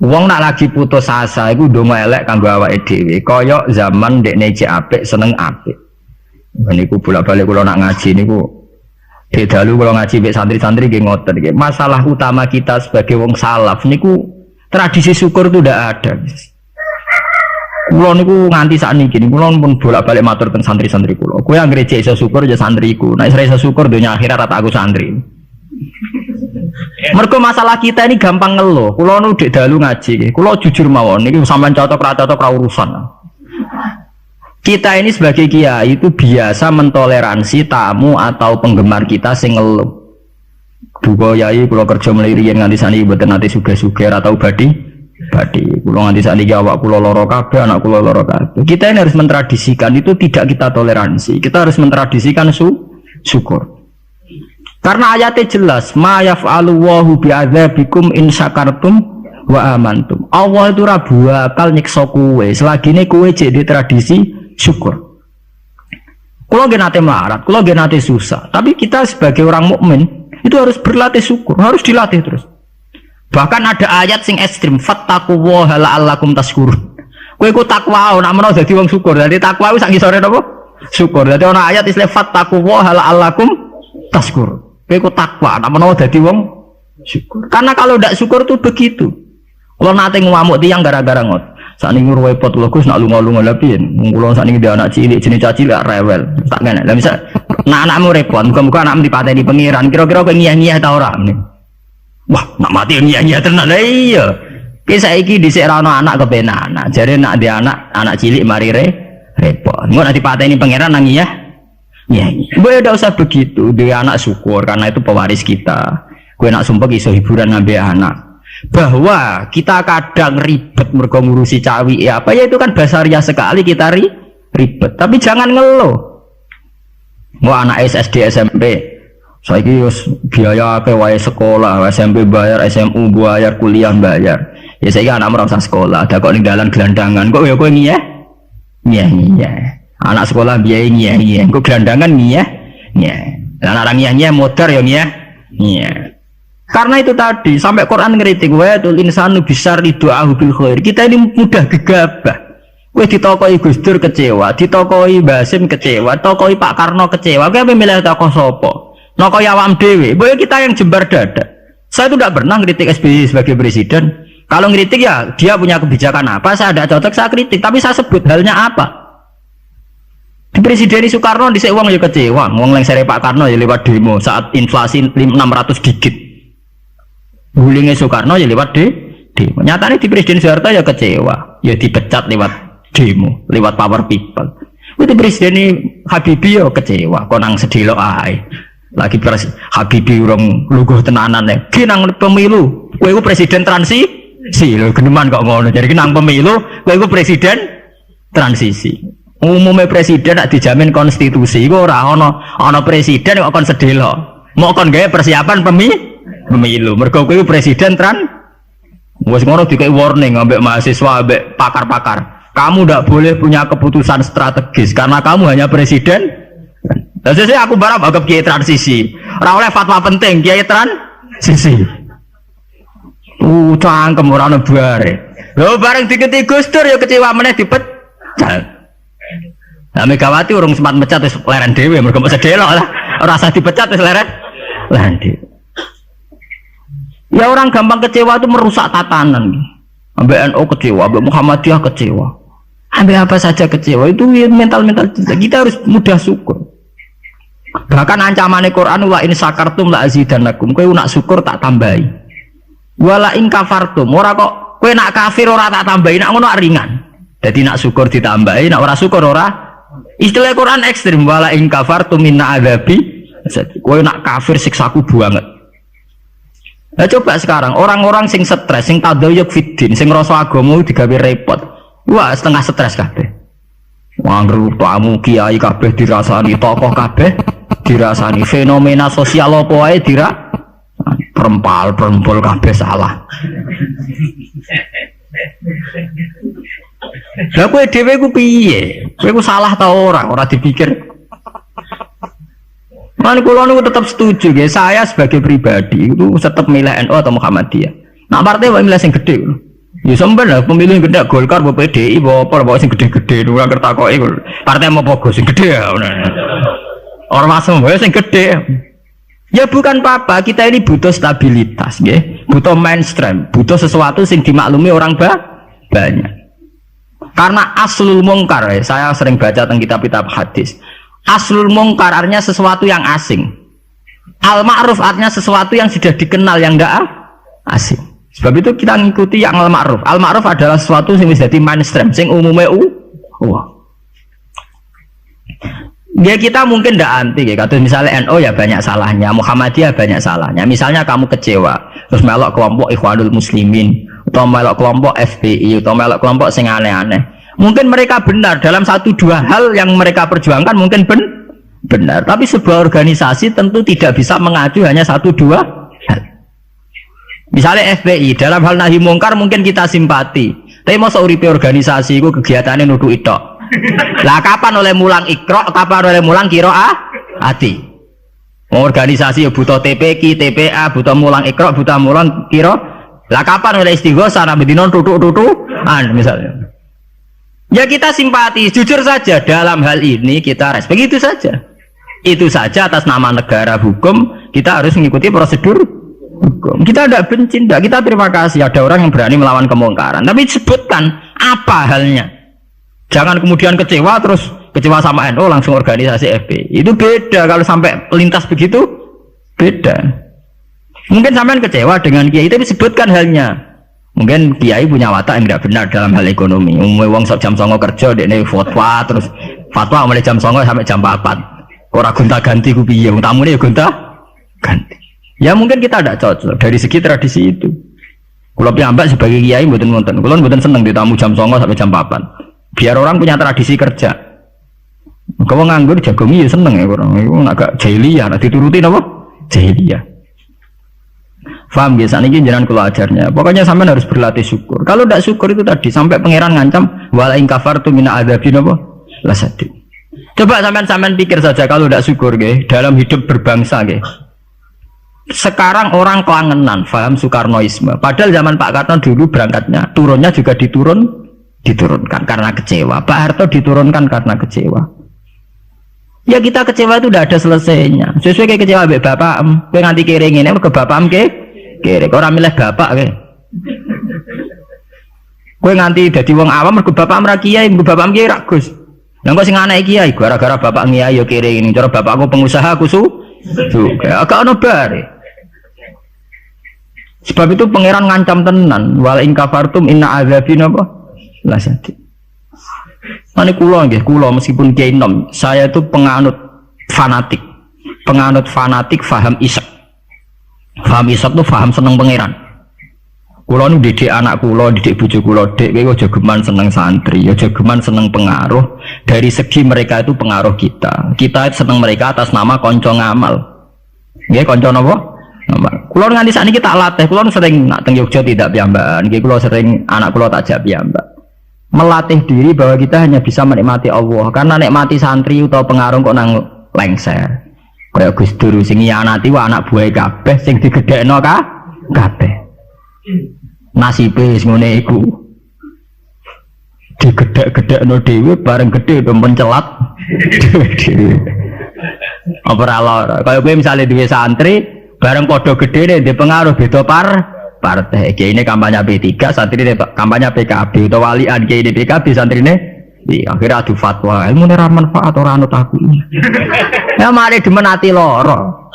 Wong nak lagi putus asa iku ndonga elek kanggo awake dhewe. Kaya zaman ndekne cek apik seneng apik. Niku bolak-balik kula nak ngaji niku dalu kula ngaji mek santri-santri nggih ngoten nggih. Masalah utama kita sebagai wong salaf niku tradisi syukur itu ndak ada. Kula niku nganti sakniki niku kula pun bolak-balik matur teng santri-santri kula. Kowe anggere cek iso syukur ya santriku. Nek ora iso syukur donya akhirat rata aku santri. Mergo masalah kita ini gampang ngeluh. Kula nu dek dalu ngaji, kula jujur mawon niki sampean cocok ra urusan. Kita ini sebagai kiai itu biasa mentoleransi tamu atau penggemar kita sing ngeluh. Duga yai kula kerja mliriyen nganti saniki mboten nate sugih-sugih atau badi. Kula nganti saniki awak kula lara kabeh, anak kula lara kabeh. Kita ini harus mentradisikan itu tidak kita toleransi. Kita harus mentradisikan syukur. Karena ayatnya jelas, ma yaf'alu Allahu bi'adzabikum in syakartum wa amantum. Allah itu ra bakal nyiksa kowe selagine kowe jadi tradisi syukur. Kula nggih nate melarat, kula nggih nate susah, tapi kita sebagai orang mukmin itu harus berlatih syukur, harus dilatih terus. Bahkan ada ayat sing ekstrim, fattaqullaha la'allakum tashkurun. Kowe iku takwa nek menawa dadi wong syukur. Dadi takwa wis sak ngisore napa? Syukur. Dadi ana ayat istilah fattaqullaha la'allakum tashkurun. Kowe ku takwa, nak menawa dadi wong syukur. Karena kalau ndak syukur tuh begitu. Kalau nate ngamuk tiyang gara-gara ngot. Sakniki repot lho Gus nak lunga-lunga lha piye? Wong kula sakniki ndek anak cilik jenenge caci lek rewel. Tak ngene. Lah misal nak anakmu repot, muga-muga anakmu dipateni pengiran. Kira-kira kowe ngiyah-ngiyah ta ora? Wah, nak mati ngiyah-ngiyah tenan. Lah iya. Ki saiki dhisik ra ana anak kepenak. Jare nak ndek anak cilik mari repot. Engko nek dipateni pengiran nang ngiyah. Ya, gue tidak usah begitu. Dia anak syukur karena itu pewaris kita. Gue nak sumpah iso hiburan ngambil anak. Bahwa kita kadang ribet mergo ngurusi cawi ya apa ya itu kan basaria sekali kita ribet. Tapi jangan ngeluh. Wah anak SD SMP. Saiki wis biaya akeh wae sekolah, SMP bayar, SMU bayar, kuliah bayar. Ya saiki anak merasa sekolah, ada kok ning dalan gelandangan. Kok ya kowe ngiyeh? Ngiyeh. Anak sekolah biaya ngiyah, kok gelandangan ngiyah. Dan orang ngiyah motor ya ngiyah. Karena itu tadi sampai Quran ngeritik wa tul insanu bisar doa bil khair. Kita ini mudah gegabah. Kowe ditokoi Gus Dur kecewa, ditokoi Basim kecewa, tokoi Pak Karno kecewa. Kowe milih tokoh sapa? Nokoi awam dhewe. Boyo kita yang jembar dada. Saya itu tidak pernah ngeritik SBY sebagai presiden. Kalau ngeritik ya dia punya kebijakan apa, saya tidak cocok saya kritik, tapi saya sebut halnya apa. Di Presiden Soekarno dhisik wong ya kecewa, wong lengsere Pak Karno ya lewat demo saat inflasi 600 digit. Bulingnya Soekarno ya lewat demo. Nyatanya di Presiden Soeharto ya kecewa, ya dipecat lewat demo, lewat Power People. Itu Presiden Habibie ya kecewa, konang sedelok ae. Lagi Habibie urung luguh tenanan ya. Ki nang pemilu, kowe iku presiden transisi. Lho geneman kok ngono. Jadi nang pemilu, kowe iku presiden transisi. Umumnya presiden nak dijamin konstitusi iku ora ana presiden kok kon sedelok. Mau kon gawe persiapan pemilu. Mergo kowe presiden wis ngono dikei warning ambek mahasiswa ambek pakar-pakar. Kamu ndak boleh punya keputusan strategis karena kamu hanya presiden. Lah sesuk aku barang anggap kiai transisi. Ora oleh fatwa penting kiai transisi. Cangkem ora ono bare. Lho bareng diketi Gus Dur ya kecewa meneh dipecat. Nah Megawati urung sempat mecat wis leren dhewe mergo mok sedelok lah. Ora usah dipecat wis leren dhewe. Ya orang gampang kecewa itu merusak tatanan. Ambek NU kecewa, ambek Muhammadiyah kecewa. Ambek apa saja kecewa itu mental-mental kita harus mudah syukur. Bahkan ancamannya Quran wa in syakartum la azidannakum. Kowe nak syukur tak tambahi. Wala in kafartum ora kok kowe nak kafir ora tak tambahi, nak ngono ringan. Jadi nak syukur ditambahi, nak ora syukur ora. Istilah Quran ekstrim wala in kafartum minna adzabi. Kowe nak kafir siksaku banget. Nah coba sekarang orang-orang sing stres, sing tadayuk fiddin, sing ngrasa agama digawe repot. Wah, setengah stres kabeh. Wangru tamu kiai kabeh dirasani, tokoh kabeh dirasani, fenomena sosial apa wae perempal kabeh salah. Lah kowe dhewe ku piye? Kowe ku salah ta ora? Ora dipikir. Man kula niku tetap setuju nggih. Saya sebagai pribadi itu tetap milih NU atau Muhammadiyah. Nah partai wae milih sing gedhe. Ya sampean lah pemilih gede Golkar apa PDI apa sing gede-gede ora kertakoki partai mau pogo sing gede ya. Orang masuk sing gede. Ya bukan apa-apa, kita ini butuh stabilitas nggih, butuh mainstream, butuh sesuatu sing dimaklumi orang banyak. Karena aslul mungkar, saya sering baca tentang kitab-kitab hadis. Aslul mungkar artinya sesuatu yang asing. Al ma'ruf artinya sesuatu yang sudah dikenal yang enggak asing. Sebab itu kita ngikuti yang al ma'ruf. Al ma'ruf adalah sesuatu yang menjadi mainstream, sing umumnya ya kita mungkin tidak anti ya. Kalau misalnya NU ya banyak salahnya, Muhammadiyah banyak salahnya. Misalnya kamu kecewa, terus melok kelompok Ikhwanul Muslimin, atau melok kelompok FPI, atau melok kelompok sing aneh-aneh. Mungkin mereka benar dalam satu dua hal yang mereka perjuangkan mungkin benar. Tapi sebuah organisasi tentu tidak bisa mengacu hanya satu dua hal. Misalnya FPI dalam hal nahi mungkar mungkin kita simpati. Tapi masa uripe organisasi itu kegiatannya nuduh itok. Lah kapan oleh mulang ikro, kapan oleh mulang kiroah hati. Organisasi butuh TPQ, TPA, butuh mulang ikro, butuh mulang kiro. Lah kapan oleh istighosah nabi dinon tutuk-tutukan misalnya. Ya kita simpati, jujur saja dalam hal ini kita respect, itu saja. Itu saja atas nama negara hukum kita harus mengikuti prosedur hukum. Kita tidak benci, tidak. Kita terima kasih ada orang yang berani melawan kemungkaran. Tapi sebutkan apa halnya. Jangan kemudian kecewa terus kecewa sama NU langsung organisasi FP. Itu beda kalau sampai lintas begitu beda. Mungkin sampean kecewa dengan kiai itu disebutkan halnya. Mungkin kiai punya watak yang tidak benar dalam hal ekonomi. Umumnya wong sok jam 09.00 kerja dekne fatwa terus fatwa mulai jam 09.00 sampai jam 4. Ora gonta-ganti ku piye? Wong tamune ya gonta-ganti. Ya mungkin kita tidak cocok dari segi tradisi itu. Kula piyambak sebagai kiai mboten wonten. Kula mboten seneng ditamu jam 09.00 sampai jam 4. Biar orang punya tradisi kerja. Kalau nganggur jagongi ya seneng ya orang. Itu agak jahiliyah, dituruti apa? Jahiliyah. Faham ya? Saat ini jangan kalau ajarnya. Pokoknya sampai harus berlatih syukur. Kalau tidak syukur itu tadi sampai pangeran ngancam wala in kafartu min adzabin apa? Lasadi. Coba sampean pikir saja kalau tidak syukur nggih dalam hidup berbangsa nggih. Sekarang orang kelangenan, paham Soekarnoisme. Padahal zaman Pak Karno dulu berangkatnya, turunnya juga diturunkan karena kecewa. Pak Harto diturunkan karena kecewa. Ya kita kecewa itu udah ada selesainya. Sesuai kayak kecewa be bapak, kowe nganti kering ini ke bapak ke kering. Orang milih bapak ke. Kowe nganti dadi wong awam ke bapak mra kiai, ke bapak kiai ra Gus. Lah kok sing anak kiai gara-gara bapak kiai yo kering ini. Cara bapakku pengusaha aku juga agak ono bare. Sebab itu pangeran ngancam tenan, wal in kafartum inna adzabin apa? Lasati. Mane kula nggih, kula meskipun kiai nom, saya itu penganut fanatik faham isak. Faham isak tuh faham seneng pangeran. Kula nu didik anak kula, didik bojo kula, Dek kowe aja geman seneng santri, aja geman seneng pengaruh. Dari segi mereka itu pengaruh kita. Kita seneng mereka atas nama kanca ngamal. Nggih, kanca napa? Ngamal. Kula nganti sakniki tak latih, kula sering nak teng Yogya tidak piyambakan. Nggih kula sering anak kula tak jak piyambak. Melatih diri bahwa kita hanya bisa menikmati Allah karena nikmati santri atau pengaruh kok nang lengser kayak Gus Dur sing nyianati wa anak buah kabeh sing digedhekno kabeh nasibe wis ngene iku digedhek-gedhekno dhewe bareng gedhe do mencelat dhewe apa ora kaya kowe misale duwe santri bareng padha gedhene ndek pengaruh beda partai. Kiai ini kampanye P3, santri ini kampanye PKB atau walian kiai ini PKB, santri ini akhirnya adu fatwa ilmu ini manfaat orang anut aku ya mari dimenati loro.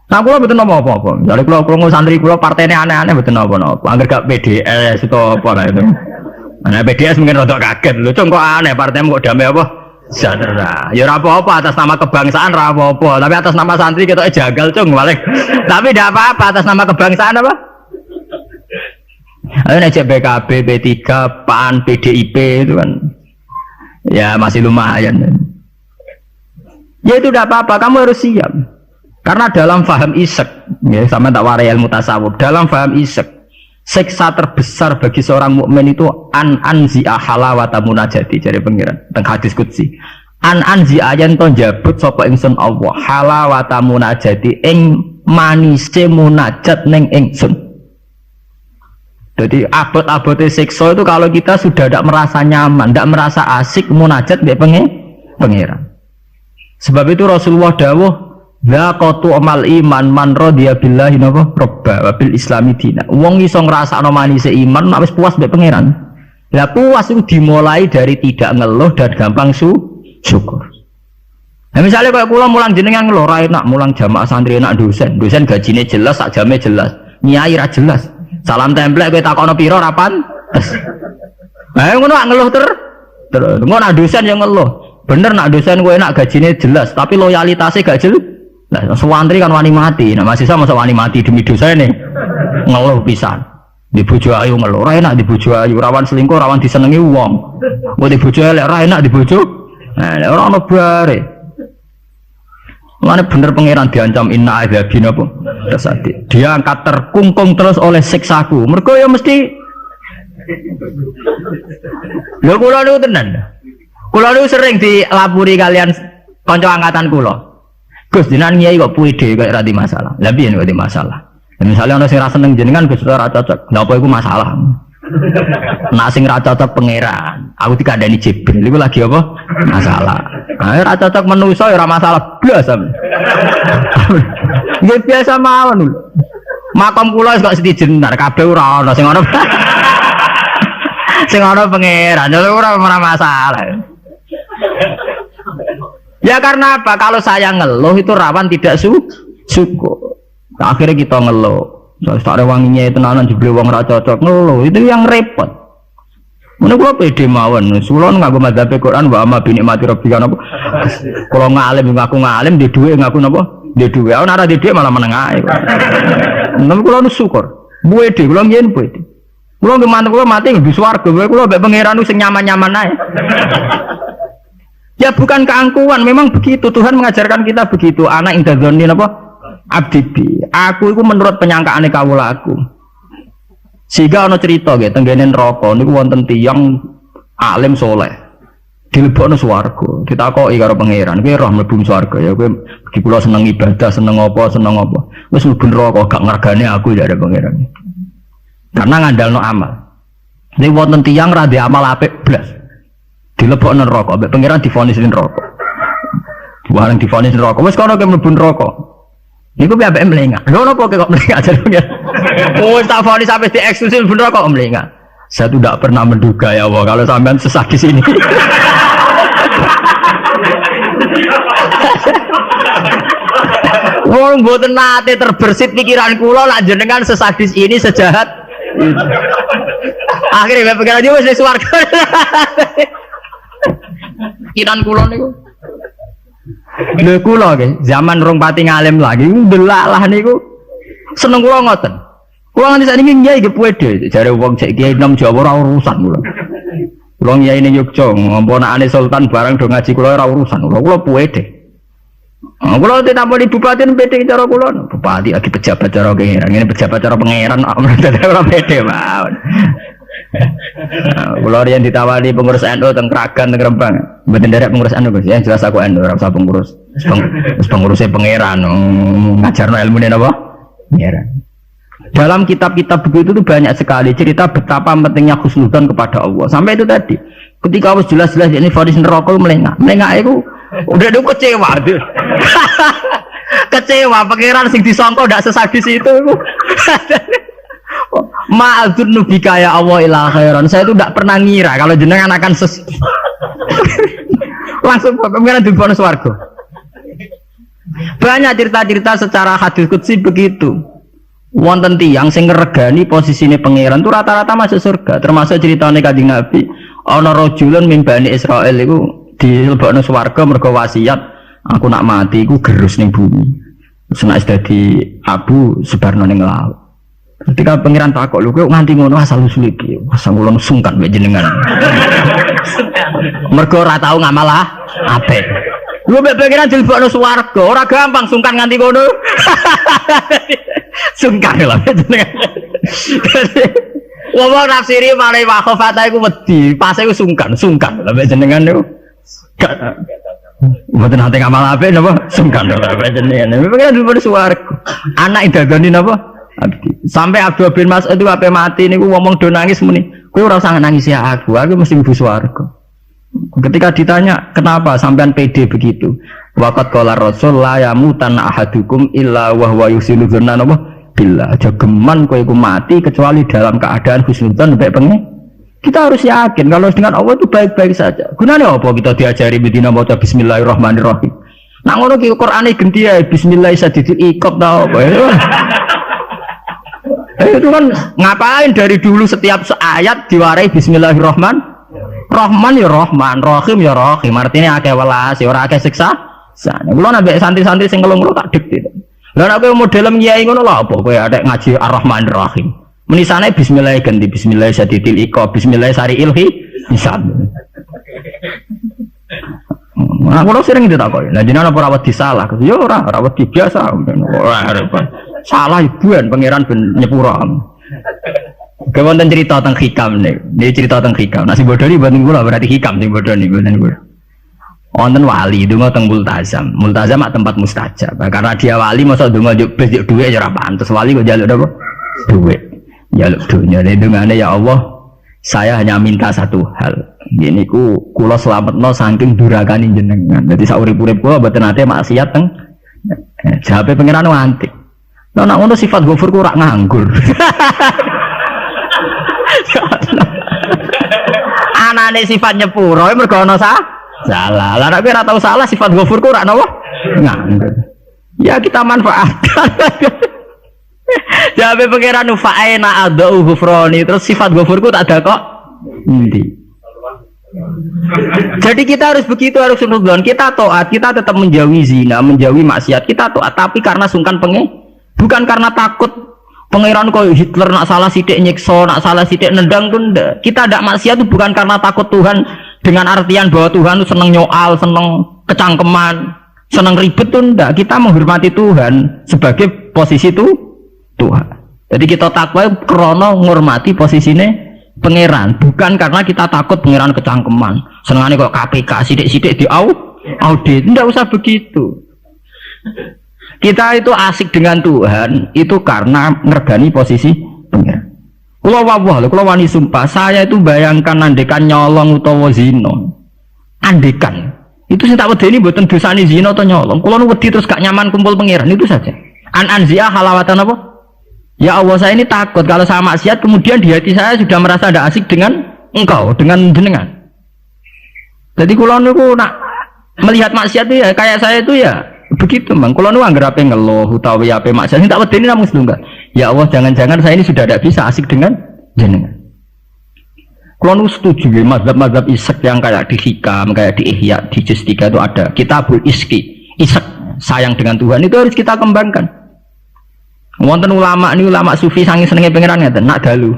Nah kalau betul apa-apa dari kalau santri kalau partai ini aneh-aneh betul apa-apa agar gak PDS itu apa lah itu nah PDS mungkin rada kaget lu kok aneh partai kok damai apa Sadara ya apa-apa atas nama kebangsaan apa-apa tapi atas nama santri kita jagal cung balik tapi tidak apa-apa atas nama kebangsaan apa. Ayo naik PKB, P3, PAN, PDIP itu kan ya masih lumayan. Ya itu tidak apa-apa, kamu harus siap. Karena dalam faham isek, ya sama tak warai ilmu tasawuf. Dalam faham isek, siksa terbesar bagi seorang mukmin itu anzi'a halawata munajati dari pengiran tentang hadis qudsi. Anzi'a yen to njabut sapa ingsun Allah halawata munajati ing manise munajat ning ingsun. Jadi abot-abote siksa itu kalau kita sudah tidak merasa nyaman, tidak merasa asik munajat mbek pangeran. Sebab itu Rasulullah dawuh, "Dzaqatu amal iman man radiya billahi robba wa bil islami dina." Wong iso ngrasakno manise iman nek wis puas mbek pangeran. Lah puas itu dimulai dari tidak ngeluh dan gampang syukur. Nah misalnya kayak kula mulang jenengan ngeluh ra enak, mulang jamaah santri enak dosen gajine jelas, sak jame jelas, nyai ra jelas. Salam templek kowe takono pira ra pantes. Ngono ngeluh terus ngono nak dosen yang ngeluh. Bener nak dosen kowe enak gajine jelas, tapi loyalitasnya gak jelas. Nah, santri kan wani mati. Nah, mahasiswa masa wani mati demi dosane. Ngeluh pisan. Di bojo ayu ngeluh, ra enak di bojo ayu, rawan selingkuh, rawan disenengi wong. Kok di bojo elek ra enak di bojo. Nah, ora ono bare. Mana bener pangeran diancam inna adzabin apa? Tersati. Dia angkat terkungkung terus oleh siksaku. Mergo ya mesti lho kula niku tenan. Kula niku sering dilapuri kalian kanca angkatan kula. Gus jenengan nyai kok puide kok ora di masalah. Lah piye kok di masalah? Misalnya ana sing ra seneng jenengan Gus ora cocok. Napa iku masalah? Nak sing ra cocok pangeran. Aku dikandani Jibril iku lagi apa? Masalah. Nah, ra cocok manusa ya ora masalah blas. Nggih biasa mawon lho. Makom kula wis kok sedijenar kabeh ora ana sing ana. Sing ana pangeran ora masalah. Ya karena apa? Kalau saya ngeluh itu rawan tidak syukur. Akhirnya kita ngeluh. Tak ada wanginya tenanan jebule wong ra cocok ngeluh. Itu yang repot. Mana gua pede mawon, sulon ngaku madzhab Quran wa amma bi nikmati rabbika napa. Kalau ngalim ngaku ngalim di dhuwit ngaku napa? Di dhuwit. Ana ora di dhuwit malah meneng ae. Nang kula nu syukur. Pede kula yen pede. Kula nggih mantep kula mati di swarga, kula mbek pangeran sing nyaman-nyaman ae. Ya bukan keangkuhan, memang begitu Tuhan mengajarkan kita begitu. Anak indadzoni napa? Abdi. Aku itu menurut penyangkaane kawula aku. Sehingga ana cerita nggih tenggene neraka niku wonten tiyang alim saleh. Dilebokno swarga. Ditakoki karo pangeran, "Kowe roh mlebu swarga ya kowe iki kula seneng ibadah, seneng apa? Wis mlebu neraka gak ngargane aku ya ada pangeran." Karena ngandalno amal. Nek wonten tiyang ra ndek amal apik blas. Dilebokno neraka, mbek pangeran divonis neraka. Bareng divonis neraka, wis kono ke mlebu neraka. Niku piye ambek mlengak. Lho napa kok mlengak jenenge? Oh, tak vonis sampai dieksklusif bener kok mlengak. Saya tuh tidak pernah menduga ya Allah kalau sampean sesat di sini. Wong mboten nate terbersit pikiran kula lak jenengan sesadis ini sejahat. Akhirnya pikiran dia wis swarga. Pikiran kula niku. Lho kula nggih, zaman rong pati ngalim lagi ndelalah niku seneng kula ngoten. Kula nganti sakniki nggih nggih pede, jare wong cek kiai nom Jawa ora urusan kula. Kula kiai ning Yogya, ngomponane sultan barang do ngaji kula ora urusan. Kula pede. Kula ditamponi bupati pede cara kula. Bupati lagi pejabat cara pangeran, ngene pejabat cara pangeran ora pede mawon. Kula riyen ditawari pengurus NU teng Kragan teng Rembang. Mboten nderek pengurus NU Gus, ya jelas aku NU ora usah pengurus. Pengurusnya pangeran ngajarno ilmune napa? Pangeran. Dalam kitab-kitab begitu tuh banyak sekali cerita betapa pentingnya husnudzon kepada Allah. Sampai itu tadi, ketika harus jelas-jelas ini vonis neraka melengak itu udah kecewa. Kecewa pangeran sing disangka ndak sesadis itu. Ma'adzun nubika ya Allah ila khairan. Saya itu tidak pernah ngira kalau jenengan akan langsung pangeran dibono swarga. Banyak cerita-cerita secara hadis qudsi begitu. Wonten tiyang sing ngregani posisine pangeran itu rata-rata masuk surga. Termasuk ceritane Kanjeng Nabi, ana rajulun min Bani Israil iku dilebokno swarga mergo wasiat, aku nak mati iku gerus ning bumi. Terus nek dadi abu sebarno ning laut. Ketika pangeran takok lho kowe nganti ngono asal usul iki. Asal kula sungkan mek jenengan. Mergo ora tau ngamal apik. Lho mek pangeran dilebokno swarga, ora gampang sungkan nganti ngono. Sungkan lho jenengan. Wong nafsiri mare wakhofata iku wedi, pas iku sungkan lho mek jenengan niku. Mboten nate ngamal apik napa? Sungkan lho mek jenengan. Pangeran dilebokno swarga. Anak idadoni napa? Sampai Abdul bin Mas'ud itu ape mati niku ngomong do nangis muni. Kowe ora usah nangis ya aku mesti mlebu swarga. Ketika ditanya kenapa sampean pede begitu? Waqat qala Rasul la yamutan ahadukum illa wa huwa yusilu dzanna billah. Aja geman kowe iku mati kecuali dalam keadaan husnudzon mbek pengen. Kita harus yakin kalau dengan Allah itu baik-baik saja. Gunanya apa kita diajari bedina maca bismillahirrahmanirrahim. Nak ngono ki Qur'ane genti ya bismillah sadidil iqab ta apa. Itu kan ngapain dari dulu setiap ayat diwarai bismillahirrahmanirrahim. Rahman ya Rahman, Rahim ya Rahim. Artinya akeh welas, ya ora akeh siksa. Sane kula nambah santri-santri sing ngelung-ngelung tak dikte. Lah nek kowe model kiai ngono lho apa kowe adek ngaji Ar-Rahmanir Rahim. Menisane bismillah ganti bismillah sadidil iqab, bismillah sariil hisab. Nah, kalau sering ditakoki, lah jenengan apa rawat disalah? Ya ora, rawat biasa. Ora repot. Salah ibuan pangeran ben nyepuro. Kewonten cerita tentang hikam nih. Ini cerita tentang hikam. Nasi bodoh ini buatan gula berarti hikam sih bodoh nih buatan gula. Wonten wali itu tentang multazam. Multazam tempat mustajab. Karena dia wali masa dungo besok duit ya apa? Terus wali kok jaluk apa? Duit. Jaluk dunia. Ini dengannya ya Allah. Saya hanya minta satu hal. Ini kulo selamatno saking durakaning jenengan. Jadi saurip-urip kulo mboten nate maksiat teng. Jawabe pangeran antik. Lah nek ngono sifat ghafur ku ora nganggur. Anane sifat nyepuro mergo ana salah. Lah nek ora tau salah sifat ghafur ku ora napa? Nganggur. Ya kita manfaatkan. Jawabe pangeran fa'ina adau ghufrani terus sifat ghafur ku tak ada kok. Endi? Jadi kita harus begitu, harus sunudon. Kita taat, kita tetap menjauhi zina, menjauhi maksiat. Kita taat, tapi karena sungkan bukan karena takut pangeran kok Hitler nak salah sidik nyiksa, nak salah sidik nendang tuh ndak. Kita tidak maksiat itu bukan karena takut Tuhan dengan artian bahwa Tuhan itu seneng nyoal, seneng kecangkeman, seneng ribet tuh ndak. Kita menghormati Tuhan sebagai posisi itu Tuhan. Jadi kita takwa krono menghormati posisinya pangeran, bukan karena kita takut pangeran kecangkeman. Senengane kok KPK sidik-sidik di audit, tidak usah begitu. Kita itu asik dengan Tuhan itu karena ngergani posisi pangeran. Kalau wani sumpah, saya itu bayangkan andekan nyolong utawa zina. Andekan itu saya tak wedeni mboten dosane zina atau nyolong. Kalau wedi terus gak nyaman kumpul pangeran itu saja. Anzia halawatan apa? Ya Allah, saya ini takut kalau saya maksiat kemudian di hati saya sudah merasa tidak asik dengan engkau, dengan jenengan. Jadi kalau niku nak melihat maksiat itu ya kayak saya itu ya begitu bang. Kalau niku anggere ape ngeluh utawi ape maksiat tak wedeni namung setunggal. Ya Allah, jangan-jangan saya ini sudah tidak bisa asik dengan jenengan. Kalau niku setuju ya mazhab-mazhab isek yang kayak di Hikam, kayak di Ihya, di Juz 3 itu ada Kitabul Iski, isek sayang dengan Tuhan itu harus kita kembangkan. Wonten ulama ini ulama sufi sangi senenge pangeran ngeten nak dalu.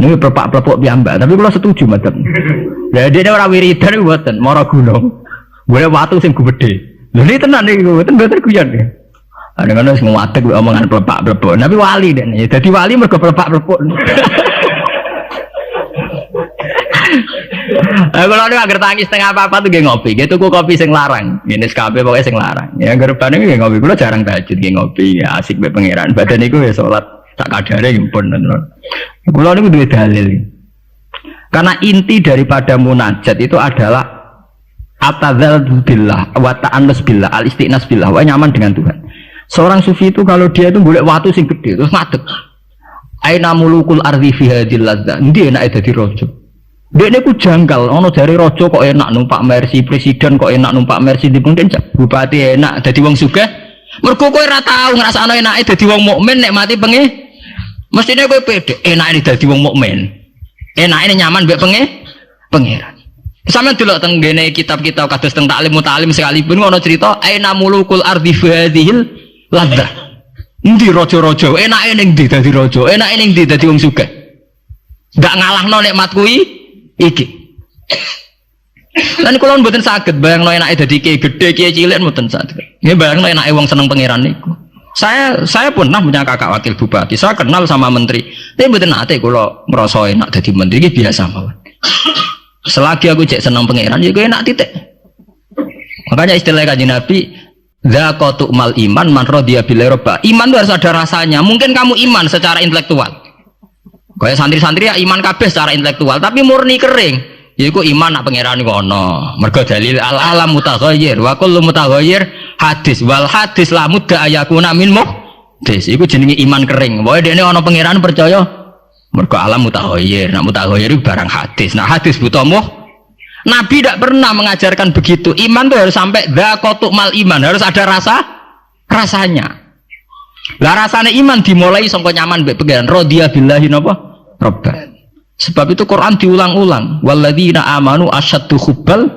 Niku pepak-plepok piyambak, tapi kula setuju mboten. Lah dene ora wiridan mboten, mara gunung. Boleh watu sing gedhe. Lho iki tenan niku, mboten guyon. Ada ngono sing ngadeg omongan pepak-plepok. Tapi wali dene. Dadi wali mergo pepak-plepok. Kalau ini agar tangis setengah apa-apa tuh ngopi, gitu tuku kopi sing larang, ini SKP pokoknya sing larang. Ya gerban ini ngopi, kalau jarang tahajud ngopi, ya asik be pangeran. Badan itu ya sholat tak kadare impun. Kalau ini dua dalil. Karena inti daripada munajat itu adalah atadzal billah, wa ta'annus billah, al istiqnas billah, wa nyaman dengan Tuhan. Seorang sufi itu kalau dia itu boleh watu sing gede terus ngadeg. Aina mulukul ardi fi hadhil ladzah. Ndi enake dadi raja. Dekne ku janggal, ono jare raja kok enak numpak Mercy, presiden kok enak numpak Mercy, mungkin bupati enak dadi wong sugih. Mergo kowe ora tau ngrasakno enake dadi wong mukmin nek mati penge. Mestine kowe pede enake dadi wong mukmin. Enake nyaman mbek pangeran. Sampeyan delok teng ngene kitab-kitab kados teng taklim mutalim sekalipun ono cerita aina mulukul ardi hadhil ladzah. Endi raja-raja enake ning ndi dadi raja? Enake ning ndi dadi wong sugih? Ndak ngalahno nikmat kuwi iki. Lan kula mboten saged bayangno enake dadi kiai gedhe, kiai cilik mboten saged. Nggih bayangno enake wong seneng pangeran niku. Saya pernah punya kakak wakil bupati. Saya kenal sama menteri. Tapi mboten nate kula ngrasa enak dadi menteri iki biasa mawon. Selagi aku cek seneng pangeran ya enak titik. Makanya istilah Kanjeng Nabi Dzaqatu mal iman man radiya billahi robba. Iman itu harus ada rasanya. Mungkin kamu iman secara intelektual. Kayak santri-santri ya iman kabeh secara intelektual, tapi murni kering. Yaiku iman nak pangeran iku ana. Mergo dalil al alam mutaghayyir wa kullu mutaghayyir hadis wal hadis la mudda ayakuna min muhdis. Iku jenenge iman kering. Pokoke dene ana pangeran percaya mergo alam mutaghayyir. Nak mutaghayyir iku barang hadis. Nah hadis buta Nabi tidak pernah mengajarkan begitu. Iman itu harus sampai dzaqatu mal iman, harus ada rasanya. Lah rasanya iman dimulai sangka nyaman mbek pangeran radhiya billahi napa robba. Sebab itu Quran diulang-ulang. Walladzina amanu asyaddu hubbal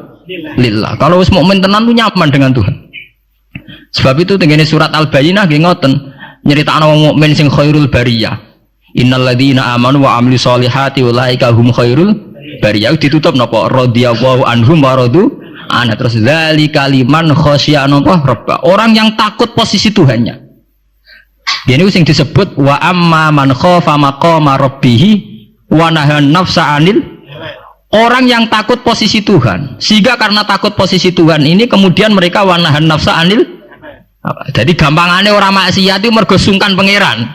lillah. Kalau wis mukmin tenan tuh nyaman dengan Tuhan. Sebab itu tengene surat Al-Bayyinah nggih ngoten, nyeritakno wong mukmin sing khairul bariyah. Innalladzina amanu wa amilus solihati ulaika hum khairul bariyah. Ditutup napa radhiyallahu anhum wa radu an. Terus dzalika liman khasyia napa rabb. Orang yang takut posisi Tuhannya. Ini sing disebut wa amma man khafa maqama rabbih wa nahan nafsa anil. Orang yang takut posisi Tuhan, sehingga karena takut posisi Tuhan ini kemudian mereka wa nahan nafsa anil. Jadi gampangane orang maksiat itu mergo sungkan pangeran.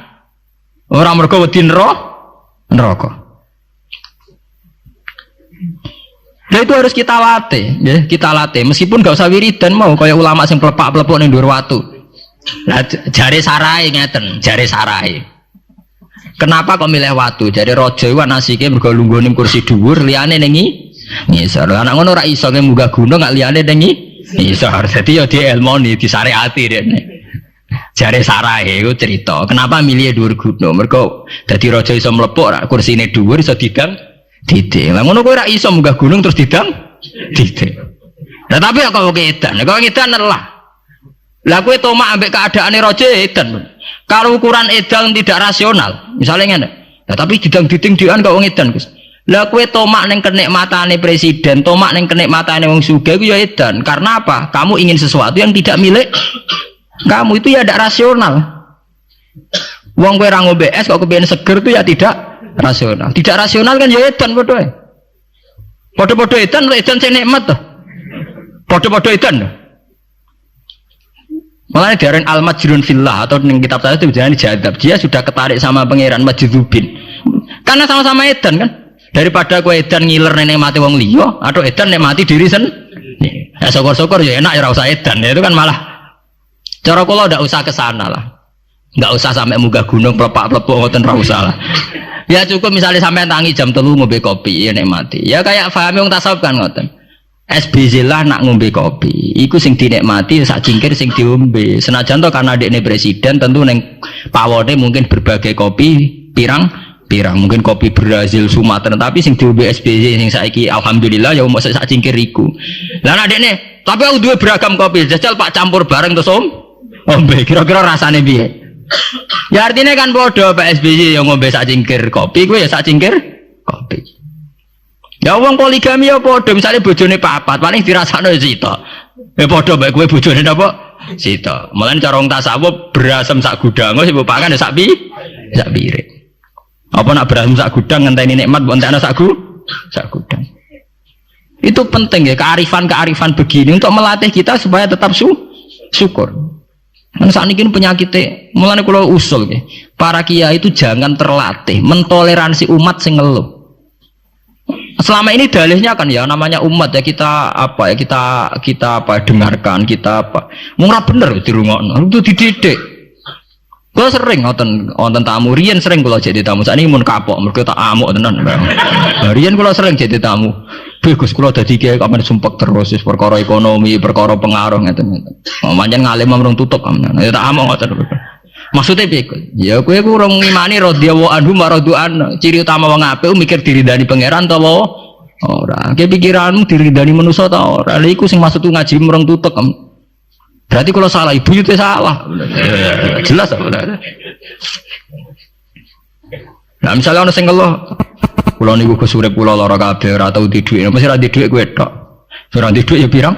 Orang mergo wedi neraka. Nah itu harus kita latih, ya, kita latih. Meskipun gak usah wiridan mau kayak ulama sing pelepak-pelepuk ning dhuwur watu. Nah, jare sarai ngeten, jare sarai. Kenapa kok milih watu? Jadi rojo iku nasike mergo lungguh ning kursi dhuwur, liyane ning ngisor. Anak ngono ora iso munggah gunung gak liyane ning ngisor. Dadi ya dielmoni, disyariati dene. Jare sarai iku cerita. Kenapa milih dhuwur gunung? Mergo dadi rojo iso mlepuk ra kursine dhuwur iso didang didik. Lah ngono kowe ora iso munggah gunung terus didang didik. Lah tapi kok edan lah. Lah kowe tomak ambek keadaane rojo edan. Kalau ukuran edan tidak rasional, misalnya ngene. Nah, tapi didang-diding dian kok wong edan, Gus. Lah kowe tomak ning kenikmatane presiden, tomak ning kenikmatane wong sugih ku ya edan. Karena apa? Kamu ingin sesuatu yang tidak milik kamu, itu ya tidak rasional. Wong kowe ra ngombe es kok kepengin seger itu ya tidak rasional. Tidak rasional kan ya edan padha ae. Padha-padha edan sing nikmat to. Padha-padha edan. Malah dari al-majrun fillah atau ning kitab saya itu jangan dijadab. Dia sudah ketarik sama pangeran majdzubin. Karena sama-sama edan kan. Daripada kowe edan ngiler ning mati wong liya atau edan nek mati diri sendiri. Ya syukur-syukur ya enak ya ora usah edan. Itu kan malah cara kula ndak usah ke sana lah. Nggak usah sampai munggah gunung pelepak-pelepuk ngoten ra usah lah. Ya cukup misalnya sampai tangi jam 3 ngombe kopi ya nek mati. Ya kayak paham wong tasawuf kan ngoten. SBZ lah nak ngombe kopi, iku sing dinikmati sak cingkir sing diombe. Senajan to karena dekne presiden tentu neng pawone mungkin berbagai kopi pirang, mungkin kopi Brazil, Sumatera, tapi sing diombe SBZ sing saiki alhamdulillah ya mosok sak cingkir iku. Lah nak dekne, tapi aku duwe beragam kopi, jajal Pak campur bareng terus ombe, kira-kira rasane piye? Ya artinya kan bodoh Pak SBY yang ngombe sak cingkir kopi, gue ya sak cingkir kopi. Ya wong poligami ya podo, misalnya bojone papat, paling dirasakno sita. Ya podo bae kowe bojone napa? Sita. Mulane cara wong tasawuf berasem sak gudang, sing mbok pangan sak piring. Apa nak berasem sak gudang ngenteni nikmat mbok entekno sak gudang. Itu penting ya, kearifan begini untuk melatih kita supaya tetap syukur. Kan saat ini penyakitnya, mulane kula usul ya, para kiai itu jangan terlatih mentoleransi umat sing ngeluh. Selama ini dalihnya kan ya namanya umat ya kita apa ya kita apa dengarkan kita apa murah bener dirungokno itu dididik. Kula sering wonten tamu riyen sering kula jadi tamu sakniki mun kapok mergo tak amuk tenan. Riyen kula sering jadi tamu. Bagus kula dadi kiai kok men sumpek terus wis perkara ekonomi, perkara pengaruh ngeten-ngeten. Pancen ngalim mrung tutup kan. Ya tak amuk ngoten. Maksudnya piye? Ya kowe ku urung ngimani radhiyallahu anhu maradu'an. Ciri utama wong apik mikir diridani pangeran ta wae ora. Ki pikiranmu diridani manusa ta ora. Lha iku sing maksud ngaji mrung tutup. Berarti kalau salah ibu itu salah. Jelas apa? Nah misalnya ana sing ngeluh, kula niku Gus urip kula lara kabeh ora tau di dhuwit. Mesti ra di dhuwit kowe tok. Ora di dhuwit ya pirang.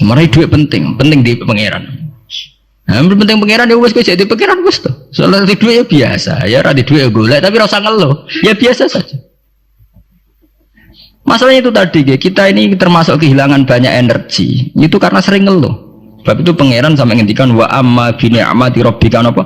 Marai dhuwit penting di pangeran. Nah, penting pangeran ya wis kowe jadi pangeran wis to. Soal di dhuwit ya biasa, ya ra di dhuwit ya golek tapi ora usah ngeluh. Ya biasa saja. Masalahnya itu tadi, kita ini termasuk kehilangan banyak energi. Itu karena sering ngeluh. Sebab itu pangeran sampai ngendikan wa amma bi ni'mati rabbika apa?